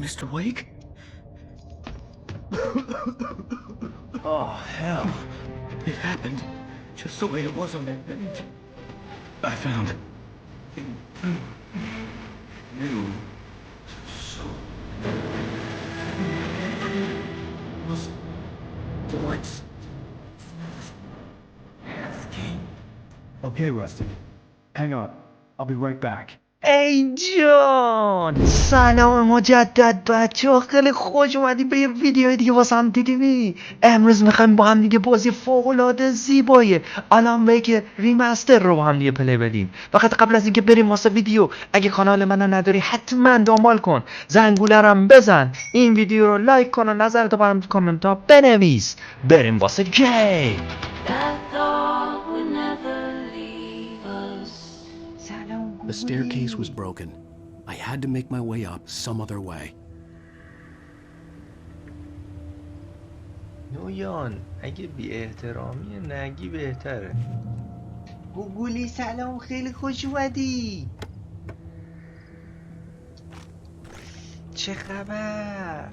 Mr. Wake? Oh, hell. It happened just the way it was on that page. I found new soul. Was what's asking? Okay, Rusty. Hang on. I'll be right back. ای جان سلام مجدد بچه ها، خیلی خوش اومدیم به یه ویدیو دیگه واسه هم دیدیم. امروز میخوایم با هم دیگه بازی فوق‌العاده زیبای الان ویک ریمستر رو با هم دیگه پلی بدیم. فقط قبل از اینکه بریم واسه ویدیو، اگه کانال منو نداری حتما دنبال کن، زنگوله رو بزن، این ویدیو رو لایک کن و نظرتو برام تو کامنت ها بنویس. بریم واسه گیم. The staircase was broken. I had to make my way up some other way. نویان اگه بی احترامی نگی بهتره. گوگولی سلام، خیلی خوش اومدی. چه خبر؟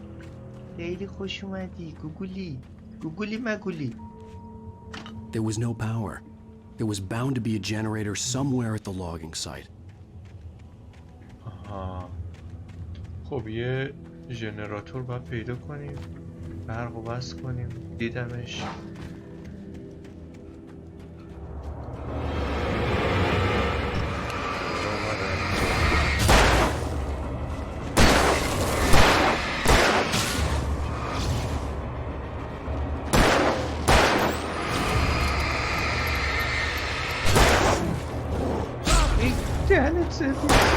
خیلی خوش اومدی گوگولی. گوگولی مگولی. There was no power. There was bound to be a generator somewhere at the logging site. آها. خب یه ژنراتور باید پیدا کنیم، برق رو بس کنیم. دیدمش. دهنت سرویس.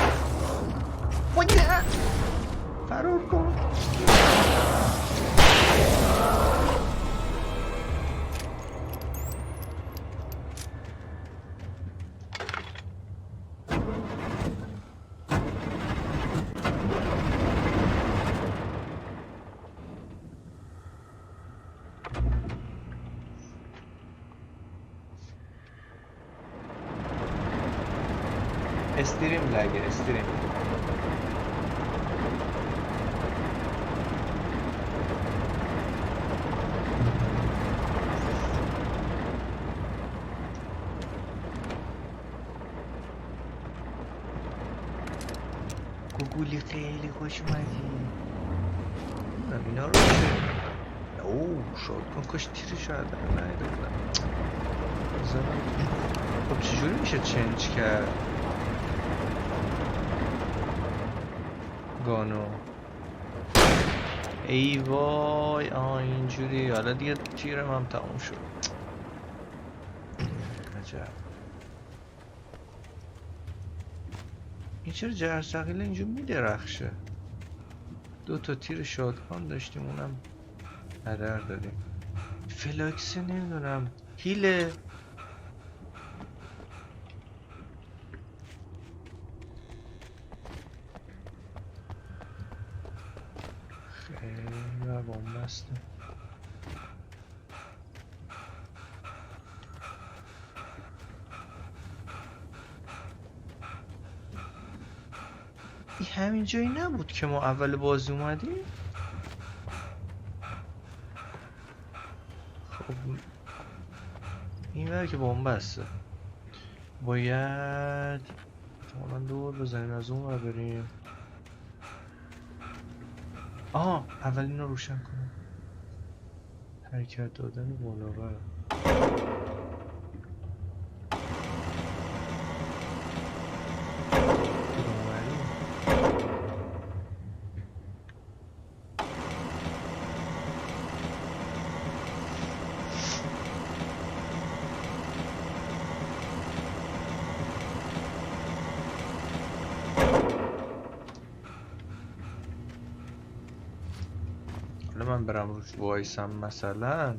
فرار کن. استریم لگه استریم. گوگولی خیلی خوش اومدی. اینا رو اوه شاد کن، کاش تیرش رو ندادم. خب چجوری میشه چنج کرد گانو؟ ای وای اینجوری. حالا دیگه تیرم هم تموم شد. عجب. این چرا جرثقیل اینجا میدرخشه؟ 2 تا تیر شادکان داشتیم اونم هدر دادیم. فلاکس نمیدونم هیله. خیلی بامبسته. این همین جایی نبود که ما اول بازی اومدیم؟ خب این ور که بامبسته، باید حالا دور بزنیم از اون ور بریم. آها اول اینو روشن کنم. حرکت دادن بالاور. من برم روش وایسم مثلا.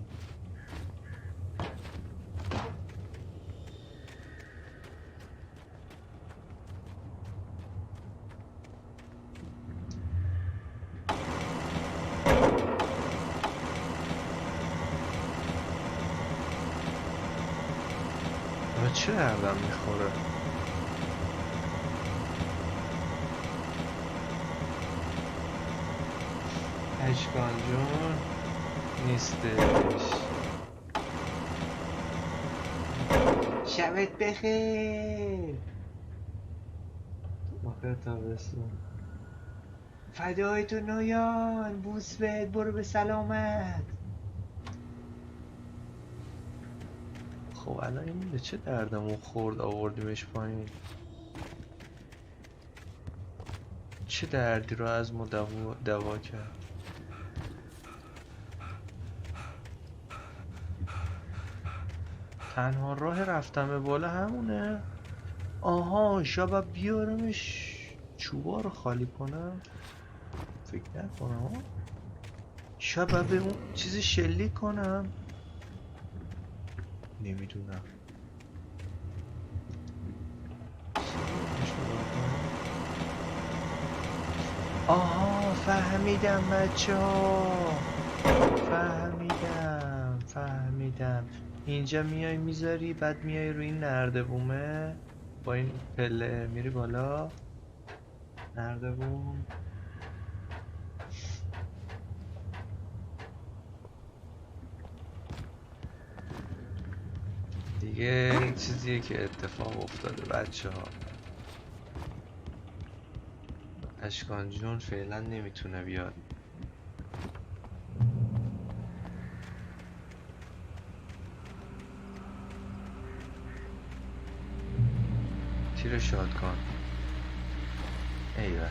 چه دردم میخوره؟ اشکان جون نیستش. شبت بخیر. آخر تابستون. فدای تو نویان، بوس بهت، برو به سلامت. خب الان این به چه دردمون خورد آوردیمش پایین؟ چه دردی رو از ما دوا کرد؟ تنها راه رفتن به بالا همونه؟ آها شاید بیارمش چوبا رو خالی کنم؟ فکر نکنم. شاید به اون چیزی شلیک کنم؟ نمیدونم. آها فهمیدم بچه‌ها، فهمیدم. اینجا میای میذاری، بعد میای روی این نردبومه، با این پله میری بالا. نردبوم دیگه این چیزیه که اتفاق افتاده بچه‌ها. اشکان جون فعلا نمیتونه بیاد. تیر شاد کن. ایوه.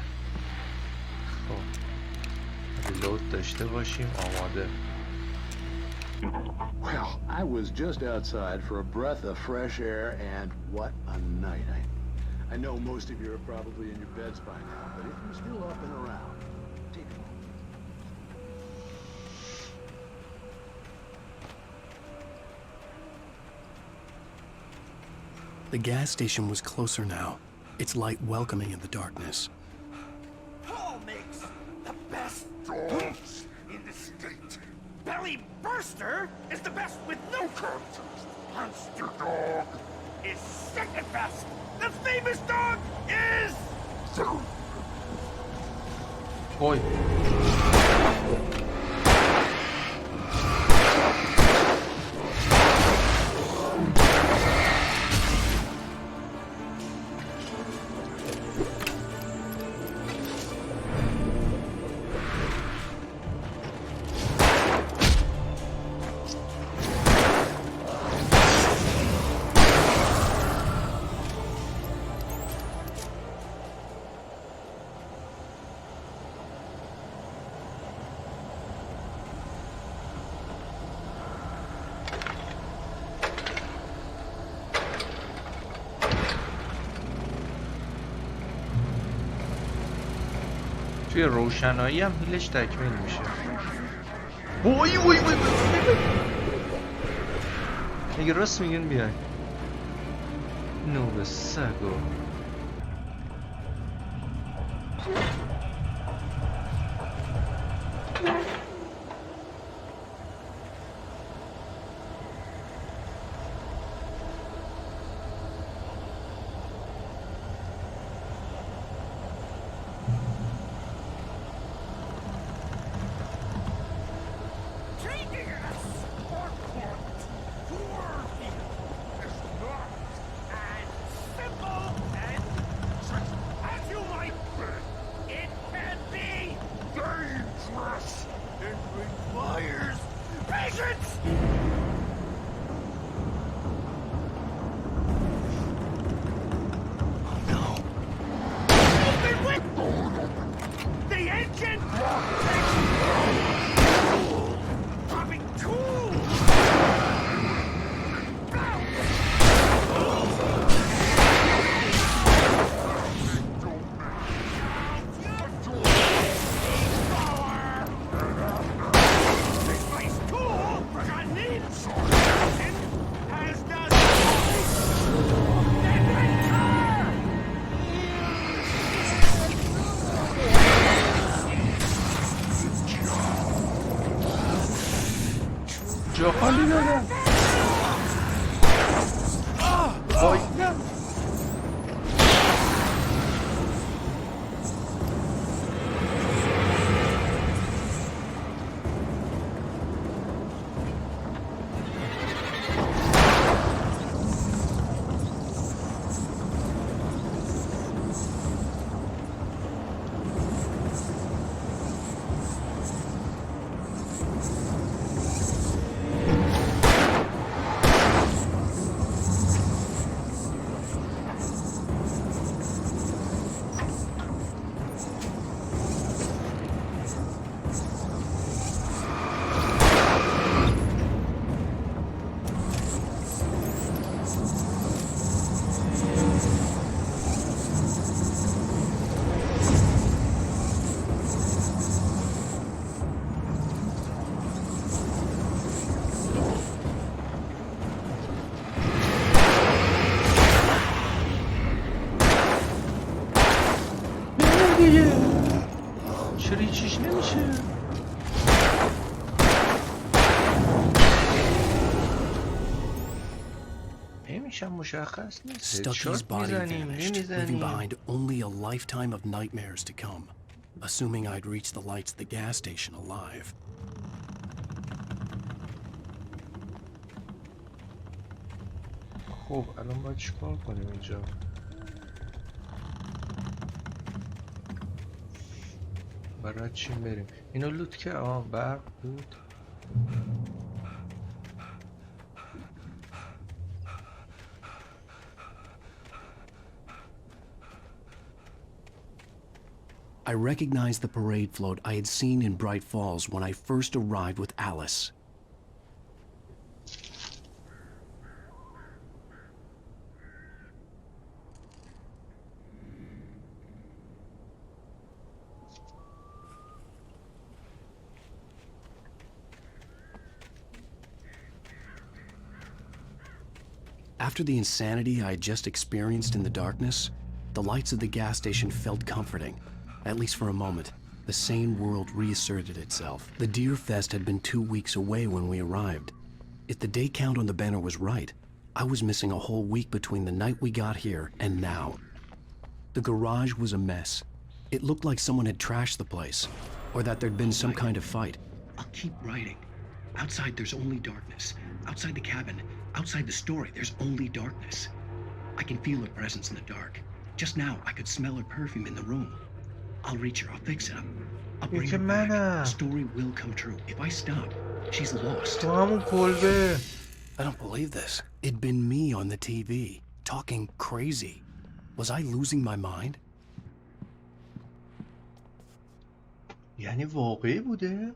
خب ریلود داشته باشیم آماده. Well, I was just outside for a breath of fresh air, and what a night. I know most of you are probably in your beds by now, but if you're still up and around, take a moment. The gas station was closer now, its light welcoming in the darkness. Paul makes the best dogs in the state. Belly Burster is the best with no contest. Monster Dog is second best. The famous dog is... Boy. توی روشنایی هم هیلش تکمیل میشه. وای اگه راست میگن بیای نوب سگو. جا خالی دادم. وای دیگه. چرا هیچیش نمیشه؟ نمیشم مشخص نیست. Stucky's body vanished, leaving نمیزنیم. behind only a lifetime of nightmares to come. Assuming I'd reach the lights of the gas station alive. خب الان باید چیکار کنیم اینجا؟ برای چیم بریم؟ اینو لوت که برق بود. I recognized the parade float I had seen in Bright Falls when I first arrived with Alice. After the insanity I had just experienced in the darkness, the lights of the gas station felt comforting. At least for a moment, the sane world reasserted itself. The Deer Fest had been 2 weeks away when we arrived. If the day count on the banner was right, I was missing a whole week between the night we got here and now. The garage was a mess. It looked like someone had trashed the place, or that there'd been some kind of fight. I'll keep writing. Outside there's only darkness. Outside the cabin, outside the story, there's only darkness. I can feel her presence in the dark. Just now, I could smell her perfume in the room. I'll reach her. I'll fix it up. I'll bring her back. The story will come true. If I stop, she's lost. I don't believe this. It'd been me on the TV, talking crazy. Was I losing my mind? یعنی واقعی بوده؟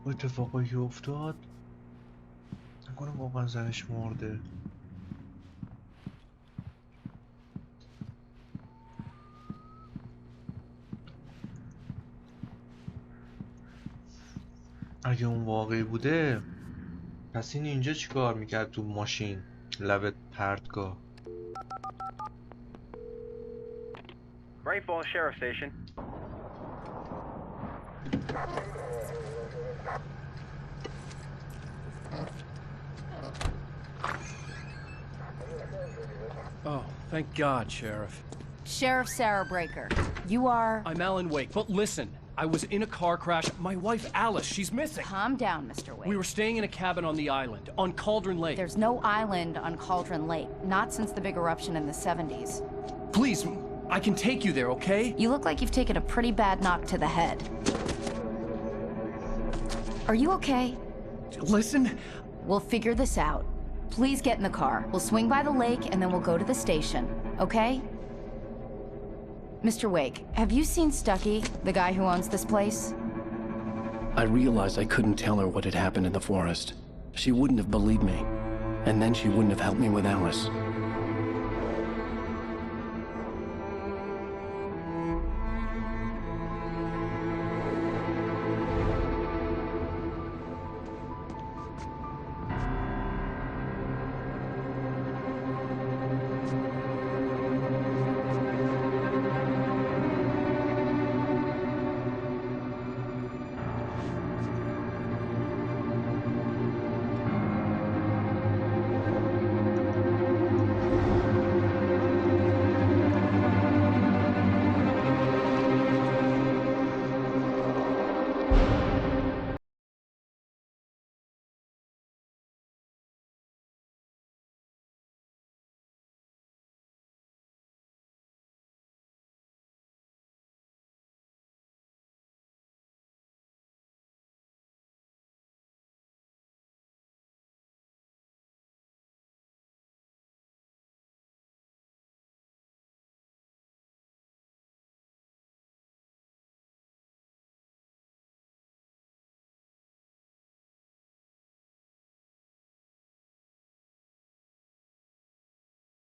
اتفاقی افتاد؟ نکنه واقعا زنش مرده. اگه اون واقعی بوده پس این اینجا چیکار میکرد تو ماشین لب پرتگاه؟ Great Falls Sheriff Station. Oh, thank God, Sheriff. Sheriff Sarah Breaker. You are... I'm Alan Wake, but listen. I was in a car crash. My wife, Alice, she's missing. Calm down, Mr. Wake. We were staying in a cabin on the island, on Cauldron Lake. There's no island on Cauldron Lake. Not since the big eruption in the 70s. Please, I can take you there, okay? You look like you've taken a pretty bad knock to the head. Are you okay? Listen. We'll figure this out. Please get in the car. We'll swing by the lake and then we'll go to the station, okay? Mr. Wake, have you seen Stucky, the guy who owns this place? I realized I couldn't tell her what had happened in the forest. She wouldn't have believed me, and then she wouldn't have helped me with Alice.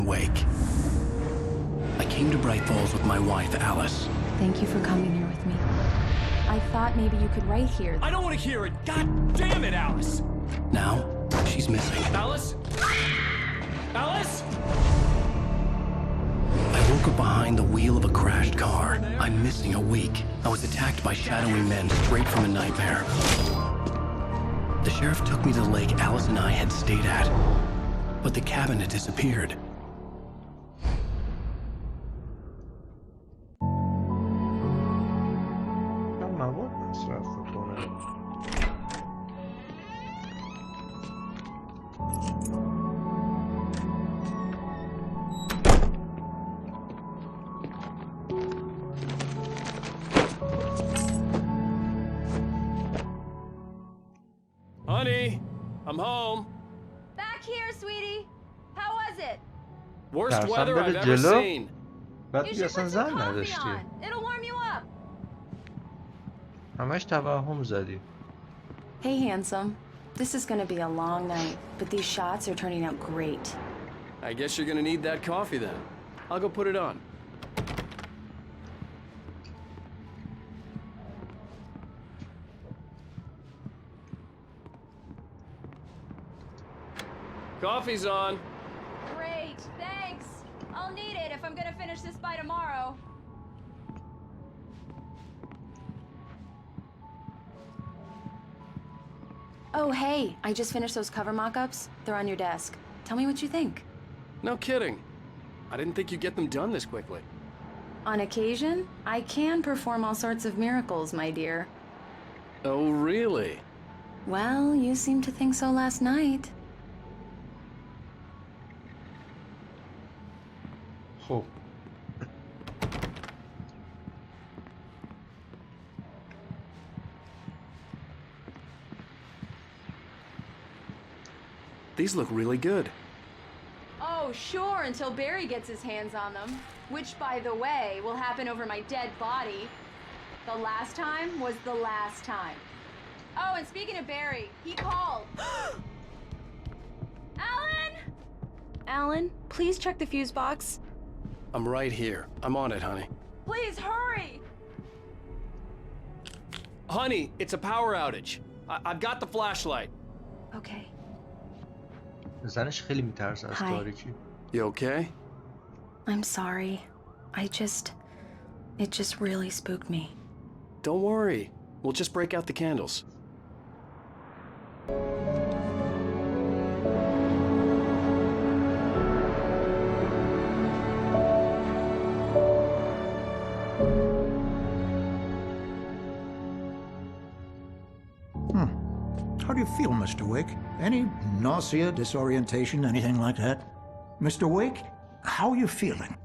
Wake. I came to Bright Falls with my wife, Alice. Thank you for coming here with me. I thought maybe you could write here. I don't want to hear it. God damn it, Alice. Now, she's missing. Alice? Alice? I woke up behind the wheel of a crashed car. I'm missing a week. I was attacked by shadowy men straight from a nightmare. The sheriff took me to the lake Alice and I had stayed at, but the cabin had disappeared. مواد مصرف کنه. Honey, I'm home. Back here, sweetie. How was it? Worst Tarzan weather I've bere ever jelo. seen. بعد You دیگه should اصلا put زن some coffee نداشتی. on. It'll warm you up. همش توهم زدی. Hey, handsome. This is gonna be a long night, but these shots are turning out great. I guess you're gonna need that coffee then. I'll go put it on. Coffee's on. Great, thanks. I'll need it if I'm gonna finish this by tomorrow. Oh, hey, I just finished those cover mock-ups. They're on your desk. Tell me what you think. No kidding. I didn't think you'd get them done this quickly. On occasion, I can perform all sorts of miracles, my dear. Oh, really? Well, you seemed to think so last night. خب. These look really good. Oh, sure, until Barry gets his hands on them. Which, by the way, will happen over my dead body. The last time was the last time. Oh, and speaking of Barry, he called. Alan! Alan, please check the fuse box. I'm right here. I'm on it, honey. Please, hurry! Honey, it's a power outage. I've got the flashlight. Okay. زنش خیلی میترسه از Hi. تاریکی. You okay? I'm sorry. It just really spooked me. Don't worry. We'll just break out the candles. How do you feel, Mr. Wake? Any nausea, disorientation, anything like that? Mr. Wake, how are you feeling?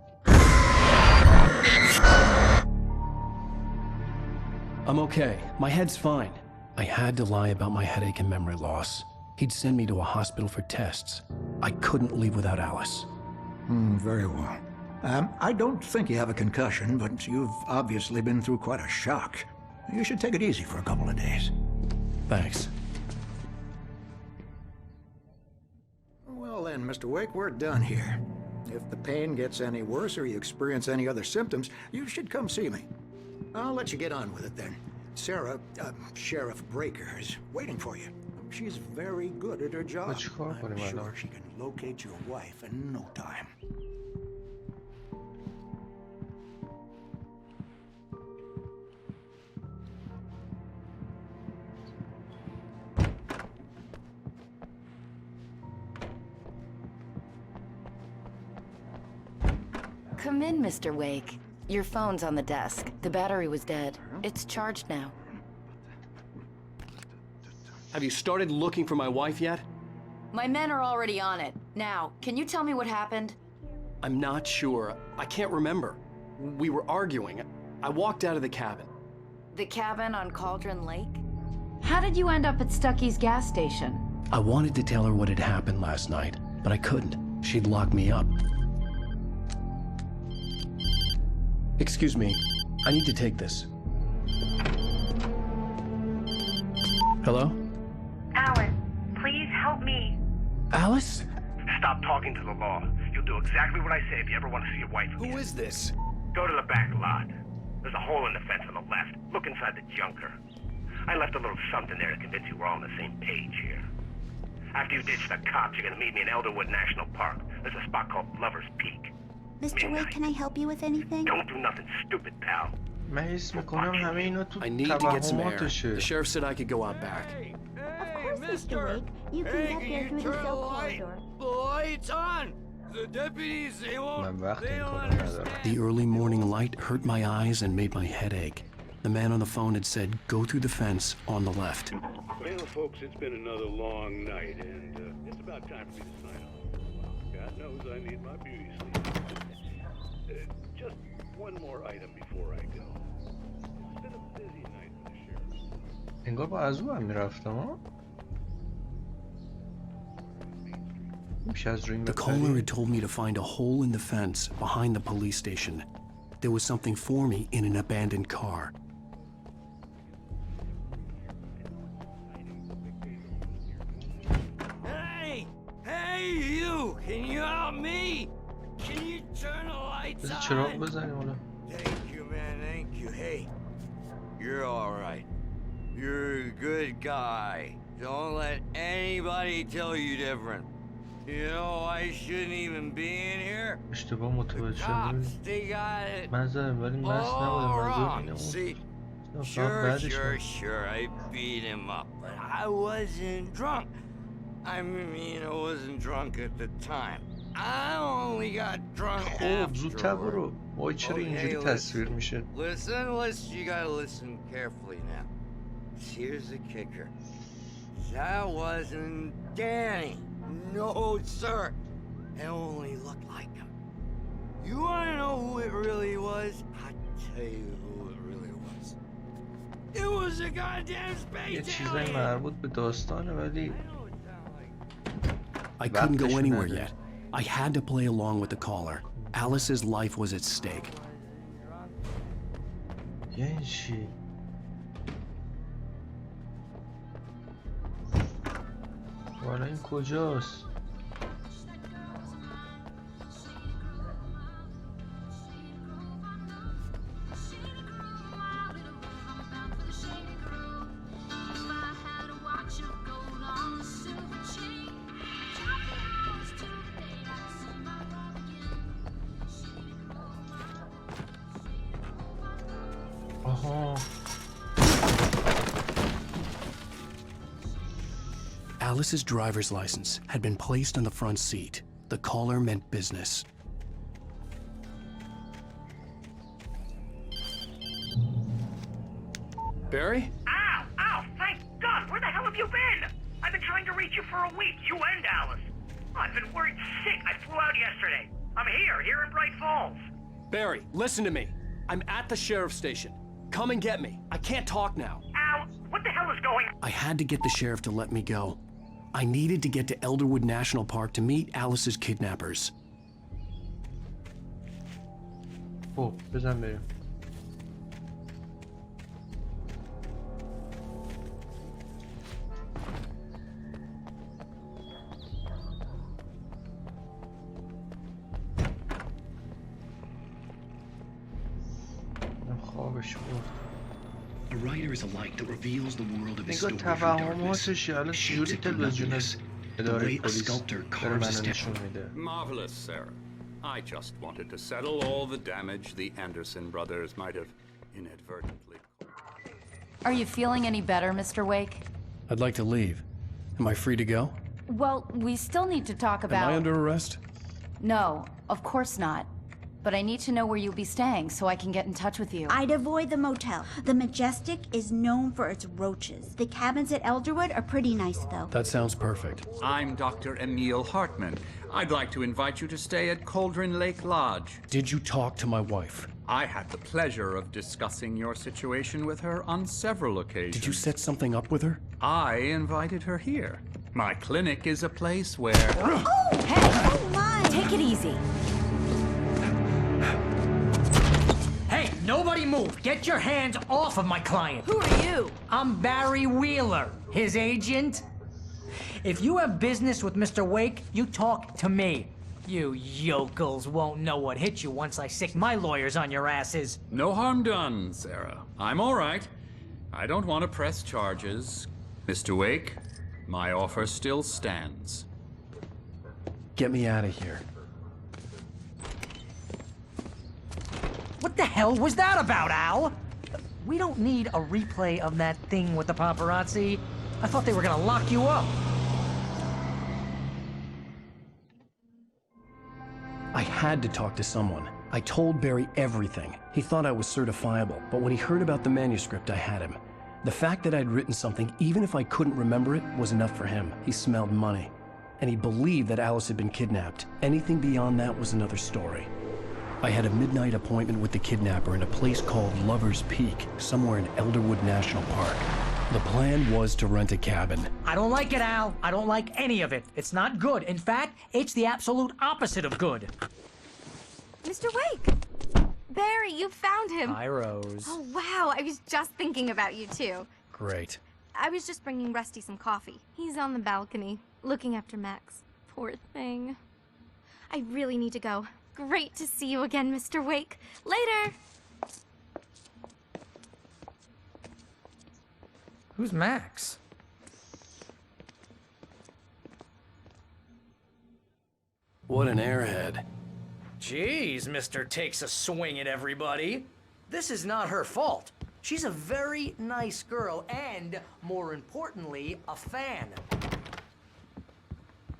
I'm okay. My head's fine. I had to lie about my headache and memory loss. He'd send me to a hospital for tests. I couldn't leave without Alice. Very well. I don't think you have a concussion, but you've obviously been through quite a shock. You should take it easy for a couple of days. Thanks. Well then, Mr. Wake, we're done here. If the pain gets any worse or you experience any other symptoms, you should come see me. I'll let you get on with it then. Sarah, Sheriff Breaker, is waiting for you. She's very good at her job. I'm sure she can locate your wife in no time. Come in, Mr. Wake. Your phone's on the desk. The battery was dead. It's charged now. Have you started looking for my wife yet? My men are already on it. Now, can you tell me what happened? I'm not sure. I can't remember. We were arguing. I walked out of the cabin. The cabin on Cauldron Lake? How did you end up at Stucky's gas station? I wanted to tell her what had happened last night, but I couldn't. She'd lock me up. Excuse me. I need to take this. Hello? Alan, please help me. Alice? Stop talking to the law. You'll do exactly what I say if you ever want to see your wife again. Who is this? Go to the back lot. There's a hole in the fence on the left. Look inside the junker. I left a little something there to convince you we're all on the same page here. After you ditch the cops, you're gonna meet me in Elderwood National Park. There's a spot called Lover's Peak. Mr. Wake, can I help you with anything? Don't do nothing stupid, pal. من حس میکنم همه اینا تو I need to get some air. توهماتشه. The sheriff said I could go out back. Of course, Mr. Wake. You can get there through the cell corridor. The light's on! The deputies, they won't... من وقت They این don't کارو ندارم. The early morning light hurt my eyes and made my head ache. The man on the phone had said, go through the fence on the left. Well, folks, it's been another long night, and it's about time for me to sign off. God knows I need my beauty sleep. Just one more item before I go. It's been a busy night for the sheriff. انگار با از او هم میرفتم ها؟ میشه از روی این The caller had told me to find a hole in the fence behind the police station. There was something for me in an abandoned car. Hey! Hey, you! Can you help me? Can you turn the lights بذار چراغ on? بزنیم حالا. Thank you, man. Thank you. Hey, you're all right. You're a good guy. Don't let anybody tell you different. You know, I shouldn't even be in here. اشتباه متوجه Cops, شدیم. they got it من زدم ولی مست all نبودم. منظور wrong. اینه See, اون. sure, بعدش sure, I beat him up, but I wasn't drunk. I mean, I wasn't drunk at the time. I only got drunk خب زودتر برو. afterward. وای چرا اینجوری Okay, تصویر میشه؟ Listen, you gotta listen carefully now. Here's the kicker. That wasn't Danny. No, sir. It only looked like him. You wanna know who it really was? I'll tell you who it really was. It was a goddamn یه space چیزایی alien! مربوط به داستانه ولی I couldn't go وقتش anywhere نداره. yet. I had to play along with the caller. Alice's life was at stake. یعنی چی؟ والا این کجاست؟ آها Alice's driver's license had been placed on the front seat. The caller meant business. Barry? Ow! Ow! Thank God! Where the hell have you been? I've been trying to reach you for a week, you and Alice. I've been worried sick. I flew out yesterday. I'm here in Bright Falls. Barry, listen to me. I'm at the sheriff's station. Come and get me. I can't talk now. Ow! What the hell is going on? I had to get the sheriff to let me go. I needed to get to Elderwood National Park to meet Alice's kidnappers. خب بزن بریم خوابش برد A writer is a light that reveals the world of his نگاه story from darkness, توهماتش الان shapes چجوری it to تلویزیون nothingness, the اداره way a پلیس sculptor داره carves a منو step. نشون میده Marvelous, Sarah. I just wanted to settle all the damage the Anderson brothers might have inadvertently. Are you feeling any better, Mr. Wake? I'd like to leave. Am I free to go? Well, we still need to talk about... Am I under arrest? No, of course not. But I need to know where you'll be staying so I can get in touch with you. I'd avoid the motel. The Majestic is known for its roaches. The cabins at Elderwood are pretty nice, though. That sounds perfect. I'm Dr. Emil Hartman. I'd like to invite you to stay at Cauldron Lake Lodge. Did you talk to my wife? I had the pleasure of discussing your situation with her on several occasions. Did you set something up with her? I invited her here. My clinic is a place where... Oh! Hey! Oh, my! Take it easy. Hey, nobody move! Get your hands off of my client! Who are you? I'm Barry Wheeler, his agent. If you have business with Mr. Wake, you talk to me. You yokels won't know what hit you once I sick my lawyers on your asses. No harm done, Sarah. I'm all right. I don't want to press charges. Mr. Wake, my offer still stands. Get me out of here. What the hell was that about, Al? We don't need a replay of that thing with the paparazzi. I thought they were gonna lock you up. I had to talk to someone. I told Barry everything. He thought I was certifiable, but when he heard about the manuscript, I had him. The fact that I'd written something, even if I couldn't remember it, was enough for him. He smelled money. And he believed that Alice had been kidnapped. Anything beyond that was another story. I had a midnight appointment with the kidnapper in a place called Lover's Peak, somewhere in Elderwood National Park. The plan was to rent a cabin. I don't like it, Al. I don't like any of it. It's not good. In fact, it's the absolute opposite of good. Mr. Wake! Barry, you found him. Hi, Rose. Oh, wow. I was just thinking about you, too. Great. I was just bringing Rusty some coffee. He's on the balcony, looking after Max. Poor thing. I really need to go. Great to see you again, Mr. Wake. Later! Who's Max? What an airhead. Jeez, Mr. Takes a swing at everybody. This is not her fault. She's a very nice girl and, more importantly, a fan.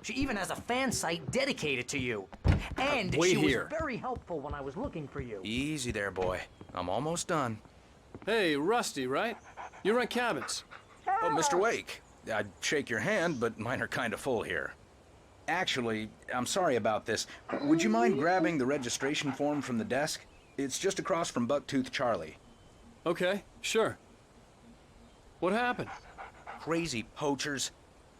She even has a fan site dedicated to you. And Wait she here. was very helpful when I was looking for you. Easy there, boy. I'm almost done. Hey, Rusty, right? You rent cabins. Oh, Mr. Wake. I'd shake your hand, but mine are kind of full here. Actually, I'm sorry about this. Would you mind grabbing the registration form from the desk? It's just across from Bucktooth Charlie. Okay, sure. What happened? Crazy poachers.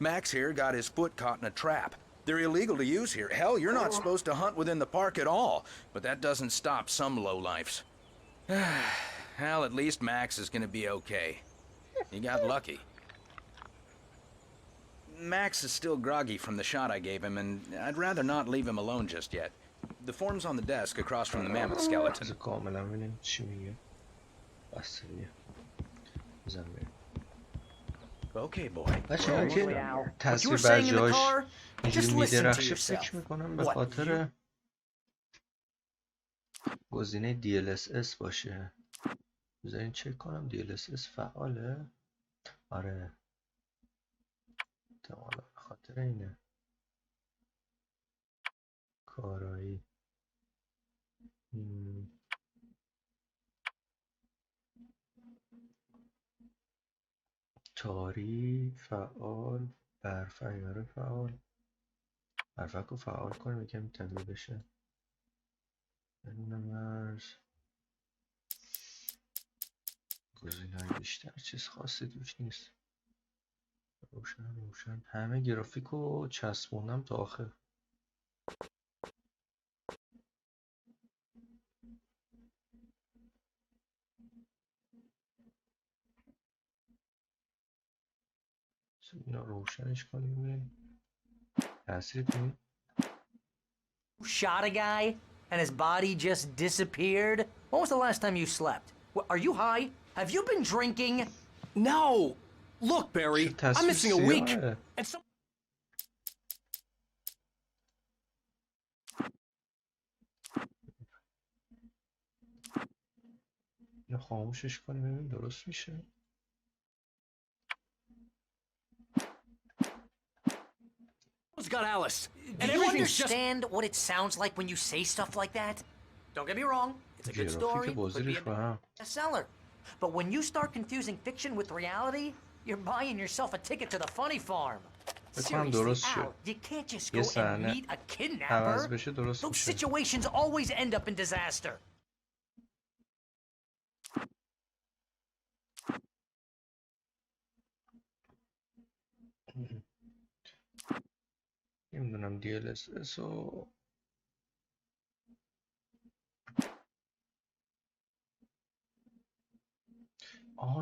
Max here got his foot caught in a trap. They're illegal to use here. Hell, you're not supposed to hunt within the park at all. But that doesn't stop some lowlifes. Hell, at least Max is gonna be okay. He got lucky. Max is still groggy from the shot I gave him, and I'd rather not leave him alone just yet. The form's on the desk across from the mammoth skeleton. کاملا ببینیم چی میگه. بستنیه. بزن بریم. Okay, boy. بچه‌ها که تصویر بر جاش اینجوری میدرخشه فکر میکنم به خاطر گزینه DLSS باشه. بذارین چک کنم DLSS فعاله. آره. احتمالا به خاطر اینه. کارایی. تاری فعال برفک فعال برفک رو فعال کنیم یکم طبیعی بشه. مرز گزینه‌های بیشتر چیز خاصی توش نیست. روشن همه گرافیک رو چسبوندم تا آخر. اینا روشنش کنیم ببینیم تاثیر کنیم. Shot a guy and his body just disappeared? When was the last time you slept? Are you high? Have you been drinking? No! Look, Barry, I'm missing a week. And so اینو خاموشش کنیم ببینیم درست میشه. got Alice. Do you understand what it sounds like when you say stuff like that? Don't get me wrong, it's a good story, could be a bestseller. But when you start confusing fiction with reality, you're buying yourself a ticket to the funny farm. Seriously, Al, you can't just go and meet a kidnapper. Those situations always end up in disaster. نمیدونم DLSS و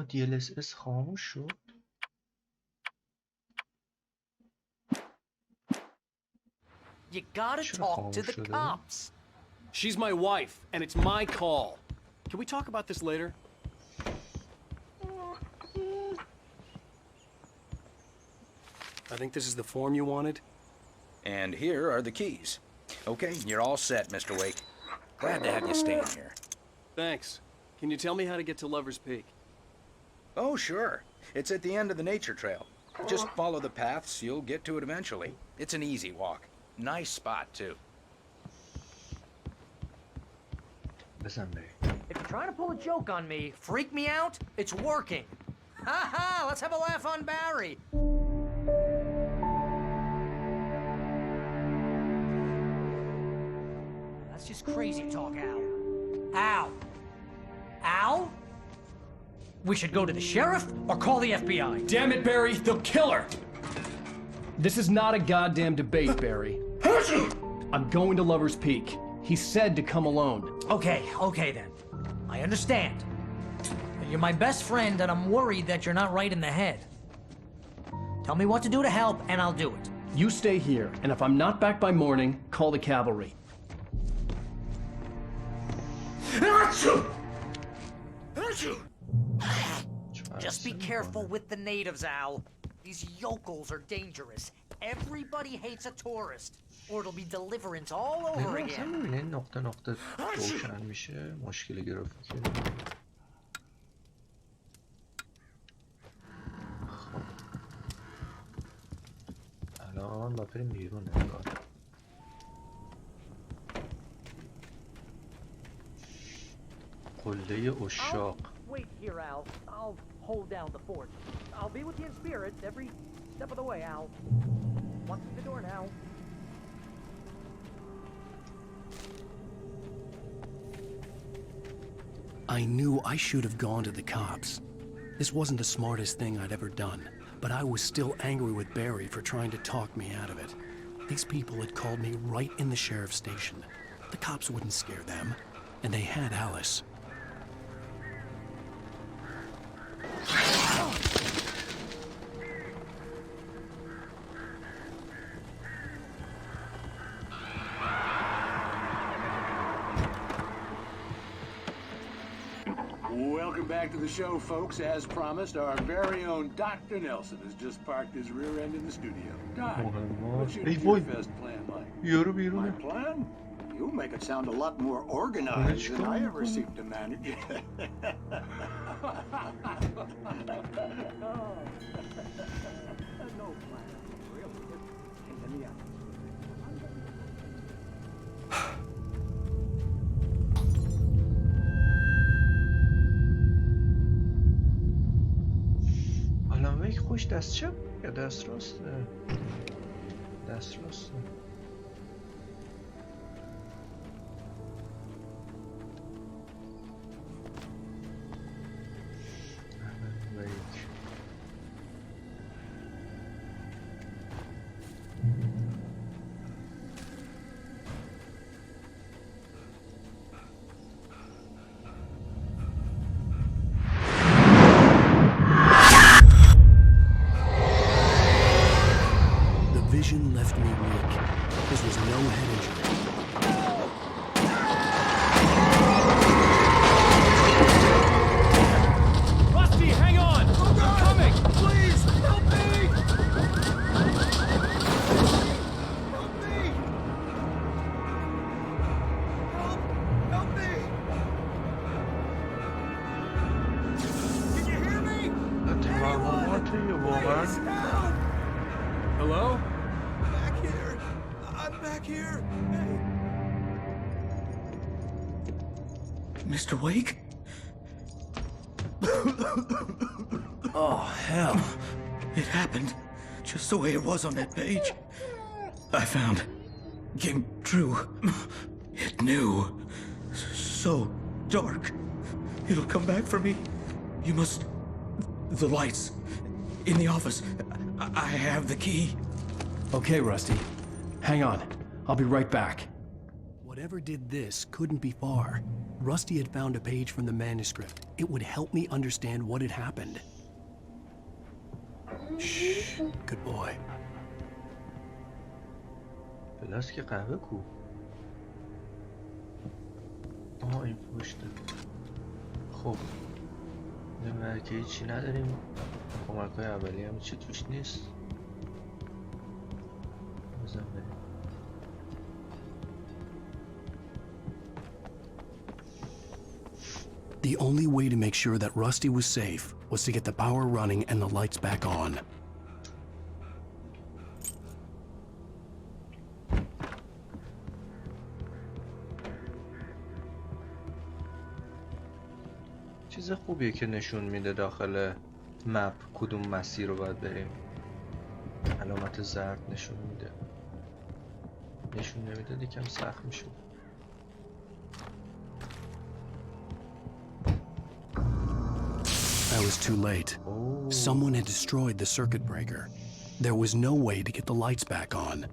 DLSS خاموش شد. You gotta talk to the cops. She's my wife, and it's my call. Can we talk about this later? I think this is the form you wanted. And here are the keys. Okay, you're all set, Mr. Wake. Glad to have you staying here. Thanks. Can you tell me how to get to Lover's Peak? Oh, sure. It's at the end of the nature trail. Just follow the paths, you'll get to it eventually. It's an easy walk. Nice spot, too. If you're trying to pull a joke on me, freak me out, it's working. Ha ha! Let's have a laugh on Barry. That's just crazy talk, Al. Al? Al? We should go to the sheriff or call the FBI. Damn it, Barry, they'll kill her! This is not a goddamn debate, Barry. I'm going to Lover's Peak. He said to come alone. Okay then. I understand. But you're my best friend and I'm worried that you're not right in the head. Tell me what to do to help and I'll do it. You stay here, and if I'm not back by morning, call the cavalry. Just be careful with the natives, Al. These yokels are dangerous. Everybody hates a tourist. Or it'll be deliverance all over again. میبینه نقطه نقطه روشن میشه مشکل گرافیکی. خب الان با بریم بیرون انگار. قله اشاق. Wait here, Al. I'll hold down the fort. I'll be with you in spirit every step of the way, Al. Walk through the door now. I knew I should have gone to the cops. This wasn't the smartest thing I'd ever done, but I was still angry with Barry for trying to talk me out of it. These people had called me right in the sheriff's station. The cops wouldn't scare them, and they had Alice. Welcome back to the show, folks. As promised, our very own Dr. Nelson has just parked his rear end in the studio. Doc, what's your Fest plan like? My plan? You make it sound a lot more organized than I ever seem to manage. No plan, really. الان ویک خوش دست چپ یا دست راسته؟ دست راسته. Vision left me weak. This was no head injury. Rusty, hang on! Oh, God. I'm coming! Please, help me! Help me! Help me! Can you hear me? Anyone? Please, help! Hello? I'm back here. Hey. Mr. Wake? Oh, hell. It happened just the way it was on that page. I found. Came true. It knew. So dark. It'll come back for me. You must. The lights. In the office. I have the key. Okay, Rusty. Hang on. I'll be right back. Whatever did this couldn't be far. Rusty had found a page from the manuscript. It would help me understand what had happened. Shh. Good boy. پلاس که قهوه کو؟ آها این پشته. خب نمی‌دونم که هیچی نداریم. کمک‌های اولیه هم چی توش نیست. بزن بریم. The only way to make sure that Rusty was safe was to get the power running and the lights back on. چیز خوبیه که نشون میده داخل مپ کدوم مسیر رو باید بریم. علامت زرد نشون میده. نشون نمیداد یکم سخت میشد. I was too late. Someone had destroyed the circuit breaker. There was no way to get the lights back on.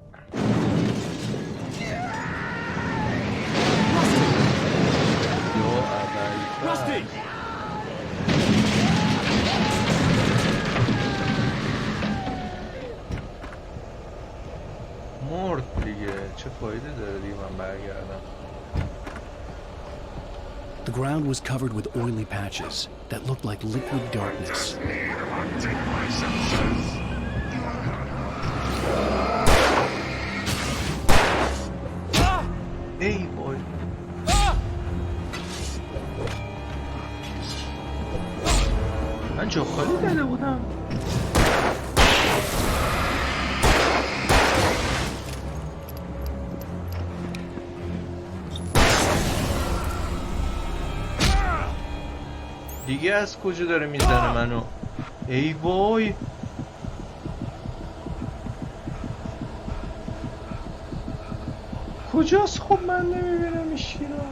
Rusty! مرد دیگه چه فایده داره دیگه من برگردم. The ground was covered with oily patches that looked like liquid darkness. ای وای. من جا خالی داده بودم. دیگه از کجا داره میزنه منو؟ ای وای. کجاست؟ خب من نمیبینم ایشکی رو.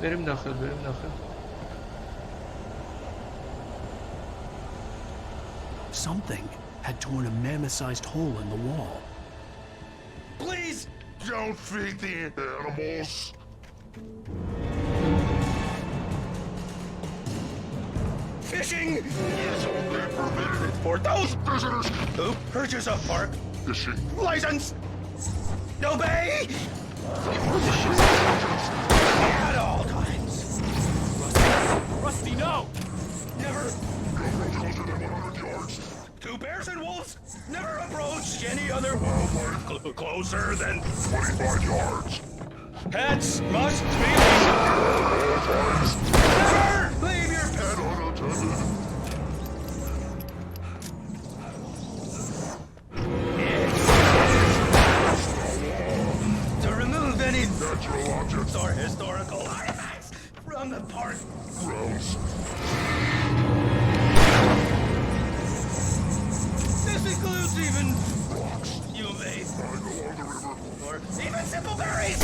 بریم داخل. Something had torn a mammoth-sized hole in the wall. Please don't feed the animals. Fishing is only permitted for those visitors who purchase a park fishing license. Obey at all times. Rusty, no! Never. Two bears and wolves never approach any other wildlife closer than 25 yards. Pets must be never leave your pet unattended. To remove any natural objects or historical artifacts from the park grounds. This includes even rocks you may find along the river, or even simple berries.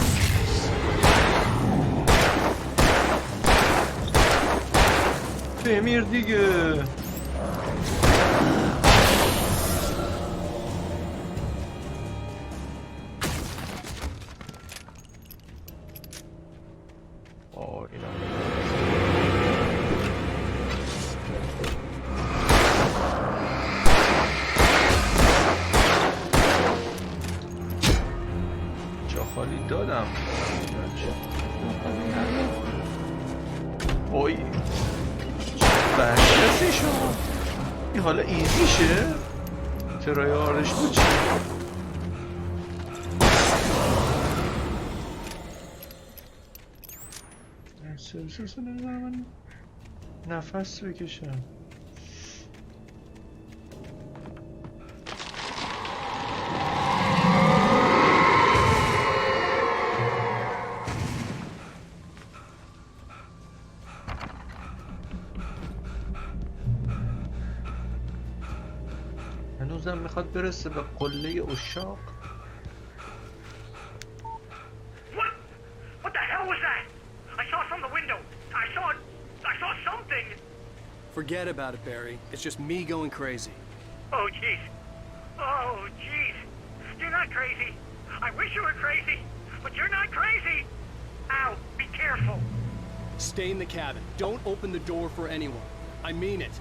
بمیر دیگه. دادم. وای برشتی شما این حالا ایزیشه ترای آرش بود چی؟ سرسرسه نمیدارم من نفس بکشم. هنوزم میخواد برسه به قله اشاق. What the hell was that? I saw it from the window. I saw something. Forget about it, Barry. It's just me going crazy. Oh jeez. Oh jeez. You're not crazy. I wish you were crazy, but you're not crazy. Ow, be careful. Stay in the cabin. Don't open the door for anyone. I mean it.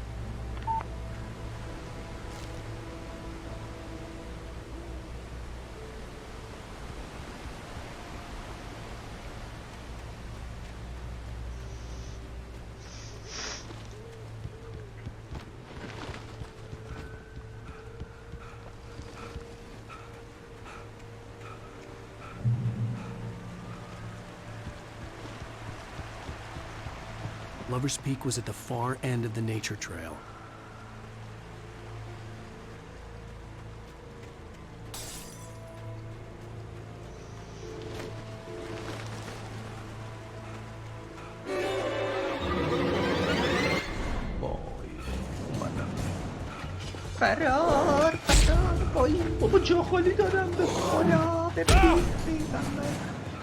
Lover's Peak was at the far end of the nature trail. فرار بایی بابا جا خالی دادم به خدا ببین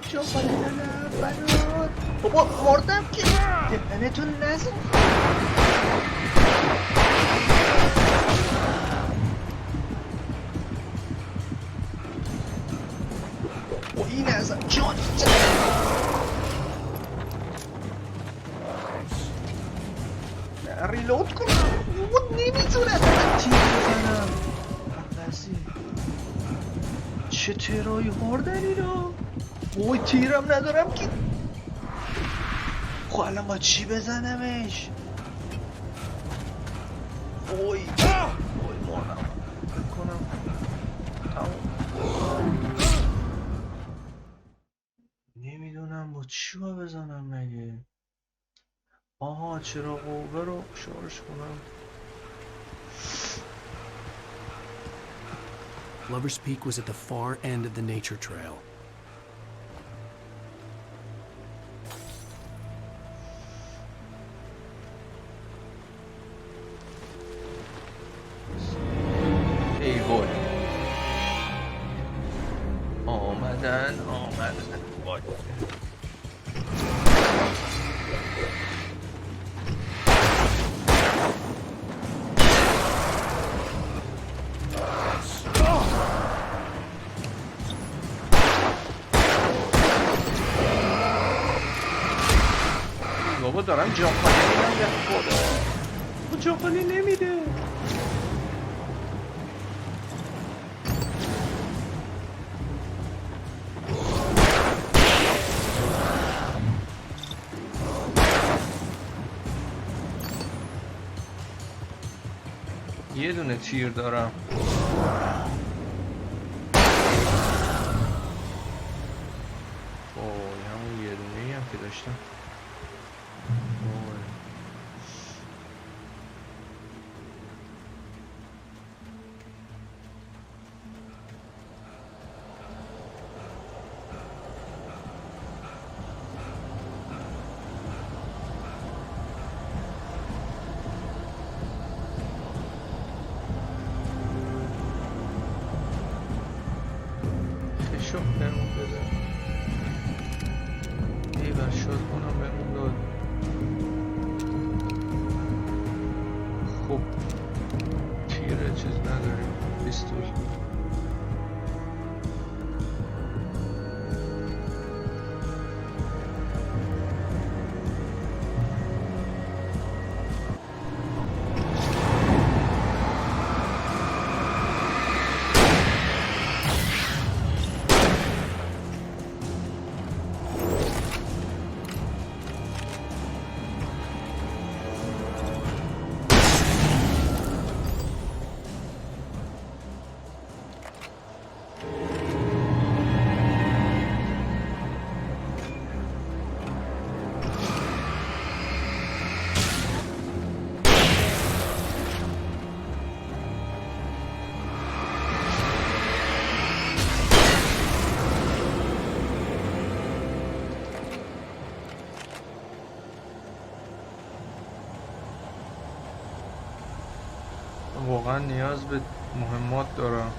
جا خالی دادم فرار بابا مردم که دهنتون نزن و این ازم جان ریلود کنم نمیتونم تیر بزنم بسی چه ترایی خوردن اینا وای تیرم ندارم که خب الان با چی بزنمش وای وای مردم بکنم نمیدونم با چی با بزنم مگه آها چرا قوه رو شارژ کنم Lover's Peak was at the far end of the nature trail. ای وای آمدن وای بابا دارم جاخالی میدم به خدا بابا جاخالی نمیده یه دونه تیر دارم وای همون یه دونه ای هم که داشتم شد بهمون بده ای بر شد کنم بهمون داد خب تیره چیز نداریم پیستول واقعا نیاز به مهمات دارم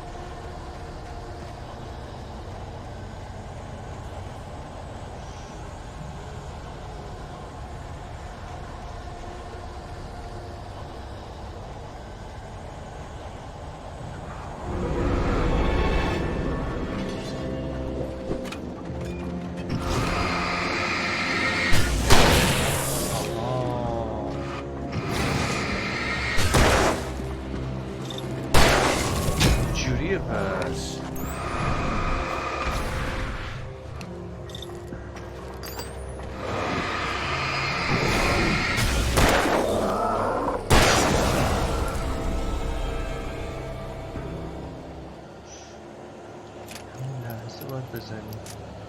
پس همون لحظه باید بزنیم